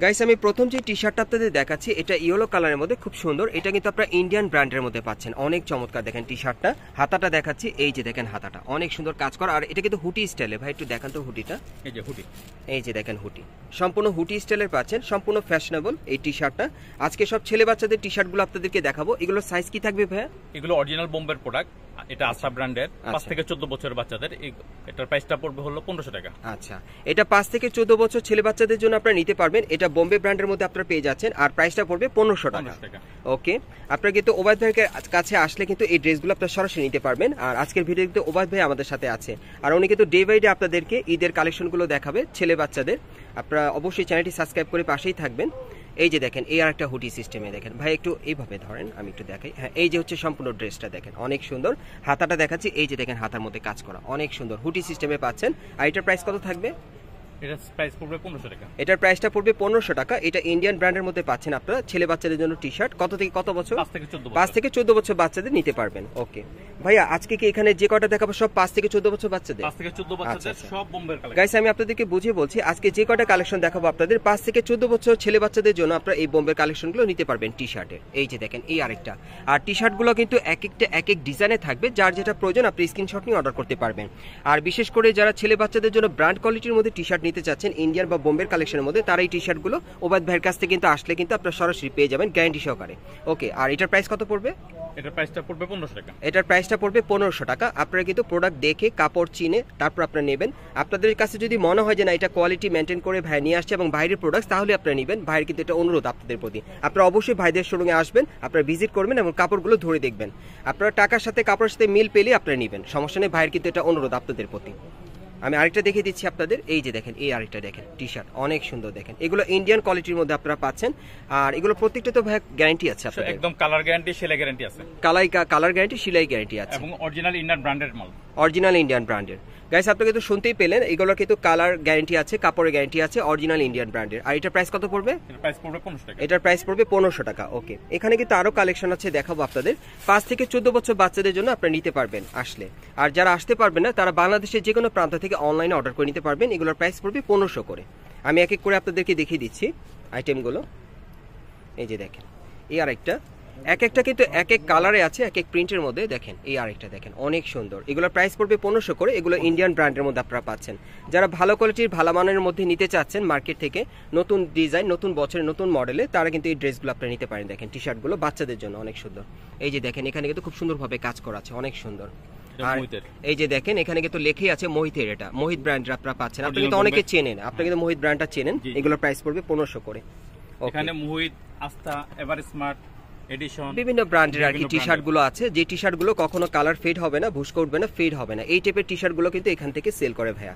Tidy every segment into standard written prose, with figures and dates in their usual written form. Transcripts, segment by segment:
Guys আমি প্রথম যে টি শার্টটা আপনাদের দেখাচ্ছি এটা ইয়েলো কালারের মধ্যে খুব সুন্দর। এটা কিন্তু আপনারা ইন্ডিয়ান ব্র্যান্ডের মধ্যে পাচ্ছেন, অনেক চমৎকার। দেখেন টি শার্টটা, হাতাটা দেখাচ্ছি, এই যে দেখেন হাতাটা অনেক সুন্দর কাজ করা। আর এটা কিন্তু হুটি স্টাইলে, ভাই একটু দেখান তো হুটিটা। এই যে হুটি, এই যে দেখেন হুটি, সম্পূর্ণ হুটি স্টাইলের পাচ্ছেন, সম্পূর্ণ ফ্যাশনেবল এই টি শার্টটা। আজকে সব ছেলে বাচ্চাদের টি শার্টগুলো আপনাদেরকে দেখাবো। এগুলোর সাইজ কি থাকবে ভাইয়া? এগুলো অরিজিনাল বোম্বের প্রোডাক্ট। এটা আশা ব্র্যান্ডের, 5 থেকে 14 বছরের বাচ্চাদের। এটার প্রাইসটা পড়বে হলো 1500 টাকা। আচ্ছা, এটা 5 থেকে 14 বছর ছেলে বাচ্চাদের জন্য আপনারা নিতে পারবেন। এটা বোম্বে ব্র্যান্ডের মধ্যে আপনারা পেয়ে যাচ্ছেন, আর প্রাইসটা পড়বে 1500 টাকা। ওকে, আপনারা কিন্তু ওবায়দ ভাইয়ের কাছে আসলে কিন্তু এই ড্রেসগুলো আপনারা সরাসরি নিতে পারবেন। আর আজকের ভিডিও কিন্তু ওবায়দ ভাই আমাদের সাথে আছে, আর উনি কিন্তু ডে বাই ডে আপনাদেরকে ঈদের কালেকশনগুলো দেখাবে ছেলে বাচ্চাদের। আপনারা অবশ্যই চ্যানেলটি সাবস্ক্রাইব করে পাশেই থাকবেন। এই যে দেখেন এই আর একটা হুডি সিস্টেমে দেখেন ভাই, একটু এইভাবে ধরেন, আমি একটু দেখাই। হ্যাঁ, এই যে হচ্ছে সম্পূর্ণ ড্রেসটা দেখেন অনেক সুন্দর। হাতাটা দেখাচ্ছি, এই যে দেখেন হাতার মধ্যে কাজ করা অনেক সুন্দর, হুডি সিস্টেমে পাচ্ছেন। আর এটার প্রাইস কত থাকবে? এটার প্রাইস পড়বে 1500 টাকা। এটার প্রাইসটা পড়বে 1500 টাকা। এটা ইন্ডিয়ান ব্র্যান্ডের মধ্যে পাচ্ছেন আপনারা ছেলে বাচ্চাদের জন্য টি শার্ট। কত থেকে কত বছর? 5 থেকে 14 বছর বাচ্চাদের নিতে পারবেন। ওকে ভাইয়া, আজকে কি এখানে যে কটা দেখাবো সব 5 থেকে 14 বছর বাচ্চাদের? 5 থেকে 14 বাচ্চাদের সব বোম্বের কালেকশন। গাইস আমি আপনাদেরকে বুঝিয়ে বলছি, আজকে যে কটা কালেকশন দেখাবো আপনাদের 5 থেকে 14 বছর ছেলে বাচ্চাদের জন্য আপনারা এই বোম্বের কালেকশনগুলো নিতে পারবেন টি শার্টের। এই যে দেখেন এই আরেকটা। আর টি শার্টগুলো কিন্তু এক একটা এক এক ডিজাইনে থাকবে, যার যেটা প্রয়োজন আপনি স্ক্রিনশট নিয়ে অর্ডার করতে পারবেন। আর বিশেষ করে যারা ছেলে বাচ্চাদের জন্য ব্র্যান্ড কোয়ালিটির মধ্যে টি শার্ট নিতে চাচ্ছেন ইন্ডিয়ান বা বোম্বের কালেকশনের মধ্যে, তারা এই টি শার্টগুলো ওবায়দ ভাইয়ের কাছ থেকে কিন্তু আসলে কিন্তু আপনারা সরাসরি পেয়ে যাবেন গ্যারান্টি সহকারে। ওকে, আর এটার প্রাইস কত পড়বে? এটার প্রাইসটা পড়বে 1500 টাকা। এটার প্রাইসটা পড়বে 1500 টাকা। আপনারা কিন্তু প্রোডাক্ট দেখে কাপড় চিনে তারপর আপনারা নেবেন। আপনাদের কাছে যদি মনে হয় যে না এটা কোয়ালিটি মেনটেন করে ভাই নিয়ে আসছে এবং বাইরের প্রোডাক্ট, তাহলে আপনারা নেবেন। ভাইয়ের কিন্তু এটা অনুরোধ আপনাদের প্রতি, আপনারা অবশ্যই ভাইদের শোরুমে আসবেন, আপনারা ভিজিট করবেন এবং কাপড়গুলো ধরে দেখবেন। আপনারা টাকার সাথে কাপড়ের সাথে মিল পেলে আপনারা নেবেন, সমস্যা নেই। ভাইয়ের কিন্তু এটা অনুরোধ আপনাদের প্রতি। আমি আরেকটা দেখিয়ে দিচ্ছি আপনাদের। এই যে দেখেন এই আরেকটা দেখেন টি শার্ট অনেক সুন্দর। দেখেন এগুলো ইন্ডিয়ান কোয়ালিটির মধ্যে আপনারা পাচ্ছেন। আর এগুলো প্রত্যেকটা তো ভাই গ্যারান্টি আছে আপনাদের, একদম কালার গ্যারান্টি, সেলাই গ্যারান্টি আছে। কালার গ্যারান্টি, সেলাই গ্যারান্টি আছে এবং অরিজিনাল ইন্ডিয়ান ব্র্যান্ডের মাল, অরিজিনাল ইন্ডিয়ান ব্র্যান্ডের। গাইস আপনারা কিন্তু শুনতেই পেলেন, এগুলো কিন্তু কালার গ্যারান্টি আছে, কাপড়ের গ্যারান্টি আছে, অরিজিনাল ইন্ডিয়ান ব্র্যান্ডের। আর এটার প্রাইস কত পড়বে? এটার প্রাইস পড়বে 1500 টাকা। এটার প্রাইস পড়বে 1500 টাকা। ওকে, এখানে কিন্তু আরো কালেকশন আছে, দেখাবো আপনাদের। 5 থেকে 14 বছর বাচ্চাদের জন্য আপনারা নিতে পারবেন আসলে। আর যারা আসতে পারবেন না, তারা বাংলাদেশের যে কোনো প্রান্ত থেকে অনলাইনে অর্ডার করে নিতে পারবেন। এগুলোর প্রাইস পড়বে 1500 করে। আমি এক এক করে আপনাদেরকে দেখিয়ে দিচ্ছি আইটেমগুলো। এই যে দেখেন এই আরেকটা, এক একটা কিন্তু এক এক কালারে আছে, এক এক প্রিন্টের মধ্যে। দেখেন এই আরেকটা দেখেন অনেক সুন্দর। এগুলোর প্রাইস পড়বে 1500 করে। এগুলো ইন্ডিয়ান ব্র্যান্ডের মধ্যে আপনারা পাচ্ছেন। যারা ভালো কোয়ালিটির ভালো মানের মধ্যে নিতে চাচ্ছেন মার্কেট থেকে, নতুন ডিজাইন, নতুন বছরের নতুন মডেলে, তারা কিন্তু এই ড্রেসগুলো আপনারা নিতে পারেন। দেখেন টি শার্টগুলো বাচ্চাদের জন্য অনেক সুন্দর। এই যে দেখেন এখানে কিন্তু খুব সুন্দরভাবে কাজ করা আছে, অনেক সুন্দর। আর এই যে দেখেন এখানে কিন্তু লেখাই আছে মোহিতের, এটা মোহিত ব্র্যান্ডের আপনারা পাচ্ছেন। আপনি কিন্তু অনেকে চেনেন, আপনি কিন্তু মোহিত ব্র্যান্ডটা চেনেন। এগুলোর প্রাইস পড়বে 1500 করে। এখানে মোহিত, আস্থা, এভার স্মার্ট, এডিশন, বিভিন্ন ব্র্যান্ডের আর কি টি শার্ট গুলো আছে, যে টি শার্ট গুলো কখনো কালার ফেড হবে না, ভুস্কো উঠবে না, ফেড হবে না। এই টাইপের টি শার্ট গুলো কিন্তু এখান থেকে সেল করে ভাইয়া।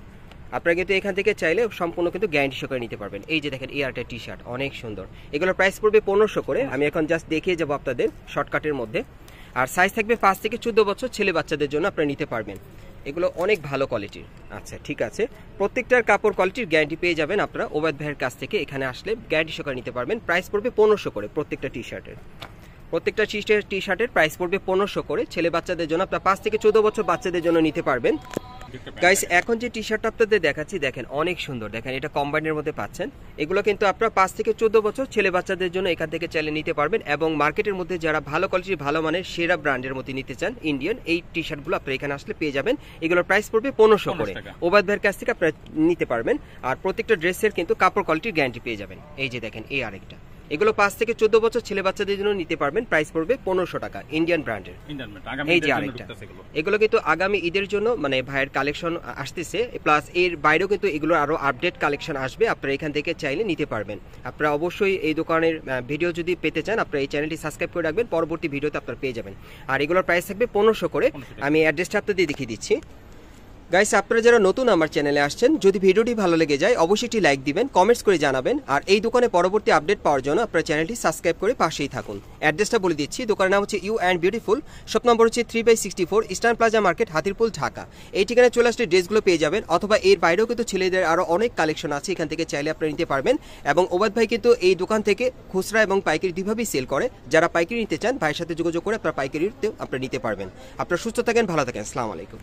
আপনারা কিন্তু এখান থেকে চাইলে সম্পূর্ণ কিন্তু গ্যারান্টি সহকারে নিতে পারবেন। এই যে দেখেন এই আরটা টি শার্ট অনেক সুন্দর। এগুলোর প্রাইস পড়বে 1500 করে। আমি এখন জাস্ট দেখিয়ে যাবো আপনাদের শর্টকাটের মধ্যে। আর সাইজ থাকবে 5 থেকে 14 বছর ছেলে বাচ্চাদের জন্য আপনারা নিতে পারবেন। এগুলো অনেক ভালো কোয়ালিটির। আচ্ছা ঠিক আছে, প্রত্যেকটার কাপড় কোয়ালিটির গ্যারান্টি পেয়ে যাবেন আপনারা ওবায়দ ভাইয়ের কাছ থেকে। এখানে আসলে গ্যারান্টি সহকারে নিতে পারবেন। প্রাইস পড়বে 1500 করে প্রত্যেকটা টি শার্টের। প্রত্যেকটা টি শার্টের প্রাইস পড়বে 1500 করে। ছেলে বাচ্চাদের জন্য আপনারা 5 থেকে 14 বছর বাচ্চাদের জন্য নিতে পারবেন। গাইস এখন যে টি শার্টটা আপনাদের দেখাচ্ছি দেখেন অনেক সুন্দর। দেখেন এটা কম্বাইনের মধ্যে পাচ্ছেন। এগুলো কিন্তু আপনারা 5 থেকে 14 বছর ছেলে বাচ্চাদের জন্য এখান থেকে চাইলে নিতে পারবেন। এবং মার্কেটের মধ্যে যারা ভালো কোয়ালিটির ভালো মানের সেরা ব্র্যান্ডের মধ্যে নিতে চান ইন্ডিয়ান, এই টি শার্টগুলো আপনারা এখানে আসলে পেয়ে যাবেন। এগুলোর প্রাইস পড়বে 1500 করে। ওবায়দ ভাইয়ের কাছ থেকে আপনারা নিতে পারবেন। আর প্রত্যেকটা ড্রেসের কিন্তু কাপড় কোয়ালিটির গ্যারান্টি পেয়ে যাবেন। এই যে দেখেন এই আরেকটা, এগুলো 5 থেকে 14 বছর ছেলে বাচ্চাদের জন্য নিতে পারবেন। প্রাইস পড়বে 1500 টাকা ইন্ডিয়ান ব্র্যান্ডের। এই যে আরেকটা, এগুলো কিন্তু আগামী ঈদের জন্য মানে ভাইয়ের কালেকশন আসতেছে, প্লাস এর বাইরেও কিন্তু এগুলো আরো আপডেট কালেকশন আসবে। আপনারা এখান থেকে চাইলে নিতে পারবেন। আপনারা অবশ্যই এই দোকানের ভিডিও যদি পেতে চান আপনারা এই চ্যানেলটি সাবস্ক্রাইব করে রাখবেন, পরবর্তী ভিডিওতে আপনারা পেয়ে যাবেন। আর এগুলোর প্রাইস থাকবে 1500 করে। আমি অ্যাড্রেসটা আপনাদের দেখিয়ে দিচ্ছি। গাইস আপনারা যারা নতুন আমার চ্যানেলে আসছেন, যদি ভিডিওটি ভালো লেগে যায় অবশ্যই একটি লাইক দিবেন, কমেন্টস করে জানাবেন। আর এই দোকানে পরবর্তী আপডেট পাওয়ার জন্য আপনারা চ্যানেলটি সাবস্ক্রাইব করে পাশেই থাকুন। অ্যাড্রেসটা বলে দিচ্ছি, দোকানের নাম হচ্ছে You and Beautiful, shop number হচ্ছে 3/64 Eastern Plaza Market, Hatirpool, Dhaka. এই ঠিকানায় চলে আসলে ড্রেসগুলো পেয়ে যাবেন। অথবা এর বাইরেও কিন্তু ছেলেদের আরো অনেক কালেকশন আছে, এখান থেকে চাইলে আপনারা নিতে পারবেন। এবং ওবায়দ ভাই কিন্তু এই দোকান থেকে খুচরা এবং পাইকারি দুইভাবেই সেল করে। যারা পাইকারি নিতে চান ভাইয়ের সাথে যোগাযোগ করে আপনারা পাইকারিতেও আপনারা নিতে পারবেন। আপনারা সুস্থ থাকেন, ভালো থাকেন, আসসালামু আলাইকুম।